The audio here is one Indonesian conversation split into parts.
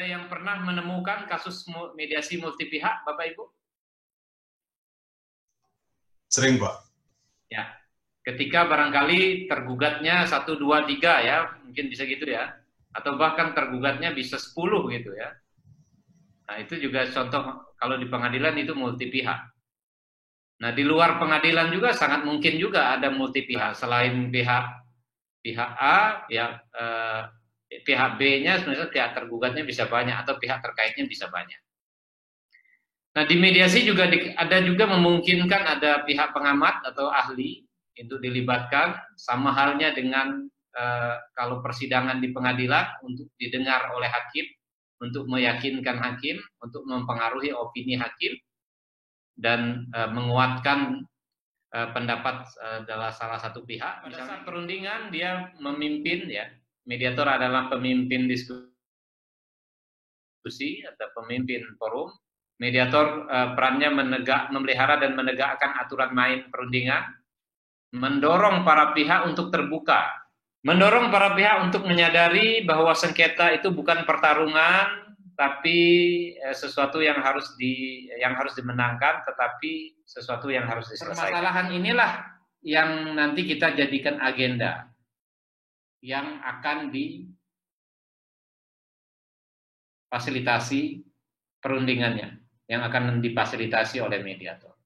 yang pernah menemukan kasus mediasi multi pihak, Bapak Ibu? Sering, Pak. Ya, ketika barangkali tergugatnya 1, 2, 3 ya, mungkin bisa gitu ya, atau bahkan tergugatnya bisa 10 gitu ya. Nah itu juga contoh kalau di pengadilan itu multi pihak. Nah di luar pengadilan juga sangat mungkin juga ada multi pihak, selain pihak A ya. Pihak B-nya sebenarnya pihak tergugatnya bisa banyak atau pihak terkaitnya bisa banyak. Nah di mediasi juga ada juga memungkinkan ada pihak pengamat atau ahli itu dilibatkan, sama halnya dengan kalau persidangan di pengadilan untuk didengar oleh hakim, untuk meyakinkan hakim, untuk mempengaruhi opini hakim dan menguatkan pendapat adalah salah satu pihak. Pada saat perundingan dia memimpin ya. Mediator adalah pemimpin diskusi atau pemimpin forum. Mediator perannya memelihara dan menegakkan aturan main perundingan, mendorong para pihak untuk terbuka, mendorong para pihak untuk menyadari bahwa sengketa itu bukan pertarungan, tapi sesuatu yang harus dimenangkan, tetapi sesuatu yang harus diselesaikan. Permasalahan inilah yang nanti kita jadikan agenda yang akan difasilitasi perundingannya, yang akan difasilitasi oleh mediator.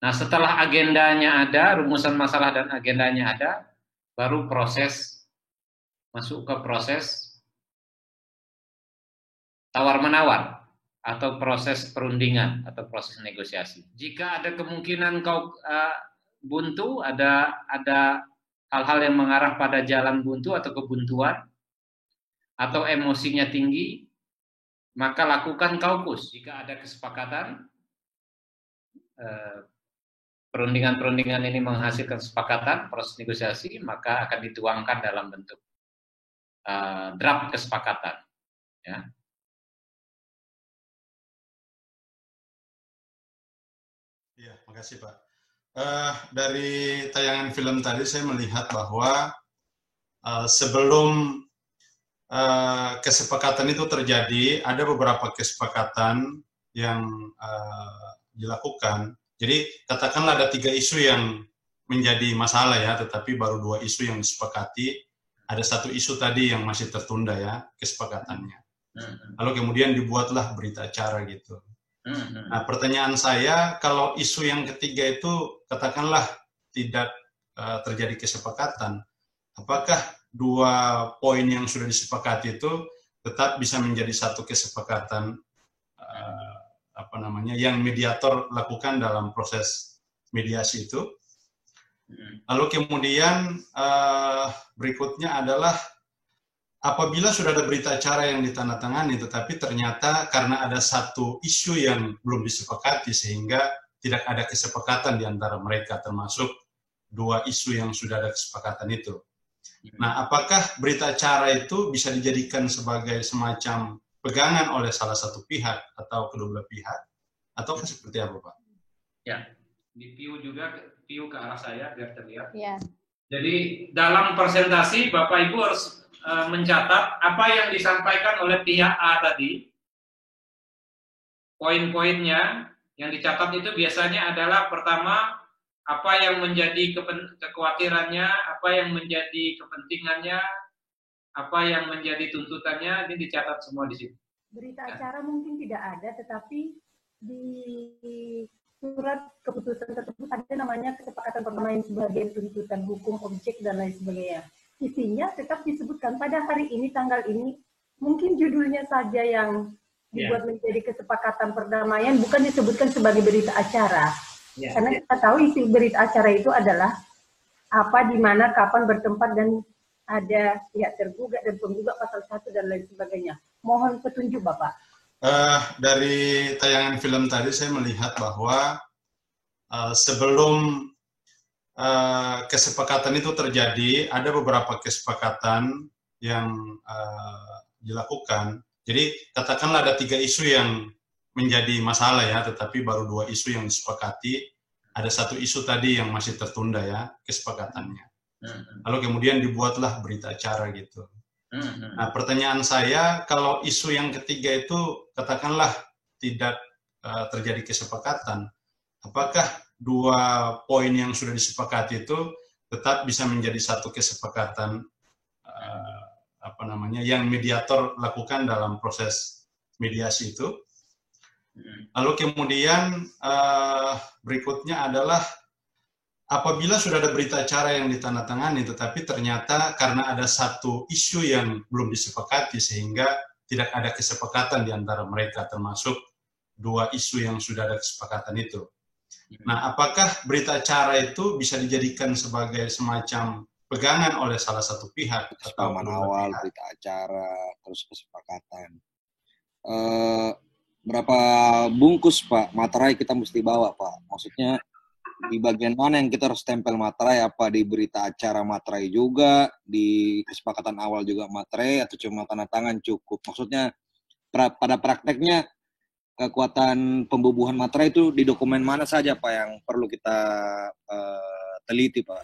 Nah, setelah agendanya ada, rumusan masalah dan agendanya ada, baru masuk ke proses tawar-menawar atau proses perundingan atau proses negosiasi. Jika ada kemungkinan kau buntu, ada hal-hal yang mengarah pada jalan buntu atau kebuntuan, atau emosinya tinggi, maka lakukan kaukus. Jika ada kesepakatan, perundingan-perundingan ini menghasilkan kesepakatan, proses negosiasi, maka akan dituangkan dalam bentuk draft kesepakatan. Ya. Ya, makasih Pak. Dari tayangan film tadi saya melihat bahwa sebelum kesepakatan itu terjadi, ada beberapa kesepakatan yang dilakukan. Jadi katakanlah ada 3 isu yang menjadi masalah ya, tetapi baru 2 isu yang disepakati, ada 1 isu tadi yang masih tertunda ya kesepakatannya. Lalu kemudian dibuatlah berita acara gitu. Nah pertanyaan saya, kalau isu yang ketiga itu katakanlah tidak terjadi kesepakatan, apakah 2 poin yang sudah disepakati itu tetap bisa menjadi satu kesepakatan yang mediator lakukan dalam proses mediasi itu? Lalu kemudian berikutnya adalah apabila sudah ada berita acara yang ditandatangani, tetapi ternyata karena ada 1 isu yang belum disepakati sehingga tidak ada kesepakatan di antara mereka, termasuk 2 isu yang sudah ada kesepakatan itu. Nah, apakah berita acara itu bisa dijadikan sebagai semacam pegangan oleh salah satu pihak atau kedua belah pihak, atau seperti apa, Pak? Ya, di view ke arah saya biar terlihat. Ya. Jadi dalam presentasi Bapak Ibu harus mencatat apa yang disampaikan oleh pihak A tadi. Poin-poinnya yang dicatat itu biasanya adalah pertama, apa yang menjadi kekhawatirannya, apa yang menjadi kepentingannya, apa yang menjadi tuntutannya, ini dicatat semua di situ. Berita acara mungkin tidak ada, tetapi di surat keputusan tersebut ada namanya kesepakatan permain sebagai tuntutan hukum objek dan lain sebagainya. Isinya tetap disebutkan pada hari ini, tanggal ini, mungkin judulnya saja yang dibuat menjadi kesepakatan perdamaian, bukan disebutkan sebagai berita acara. Karena kita tahu isi berita acara itu adalah apa, di mana, kapan, bertempat, dan ada pihak tergugat dan penggugat pasal 1 dan lain sebagainya. Mohon petunjuk Bapak. Dari tayangan film tadi saya melihat bahwa sebelum kesepakatan itu terjadi, ada beberapa kesepakatan yang dilakukan. Jadi katakanlah ada 3 isu yang menjadi masalah ya, tetapi baru 2 isu yang disepakati, ada 1 isu tadi yang masih tertunda ya kesepakatannya. Lalu kemudian dibuatlah berita acara gitu. Nah, pertanyaan saya, kalau isu yang ketiga itu katakanlah tidak terjadi kesepakatan, apakah dua poin yang sudah disepakati itu tetap bisa menjadi satu kesepakatan yang mediator lakukan dalam proses mediasi itu? Lalu kemudian berikutnya adalah apabila sudah ada berita acara yang ditandatangani, tetapi ternyata karena ada satu isu yang belum disepakati sehingga tidak ada kesepakatan di antara mereka, termasuk dua isu yang sudah ada kesepakatan itu. Nah, apakah berita acara itu bisa dijadikan sebagai semacam pegangan oleh salah satu pihat? Kesepakatan awal, pihak? Berita acara, terus kesepakatan. Berapa bungkus, Pak, materai kita mesti bawa, Pak? Maksudnya, di bagian mana yang kita harus tempel materai? Apa di berita acara materai juga, di kesepakatan awal juga materai, atau cuma tanda tangan cukup? Maksudnya pada prakteknya kekuatan pembubuhan materai itu di dokumen mana saja, Pak, yang perlu kita teliti, Pak?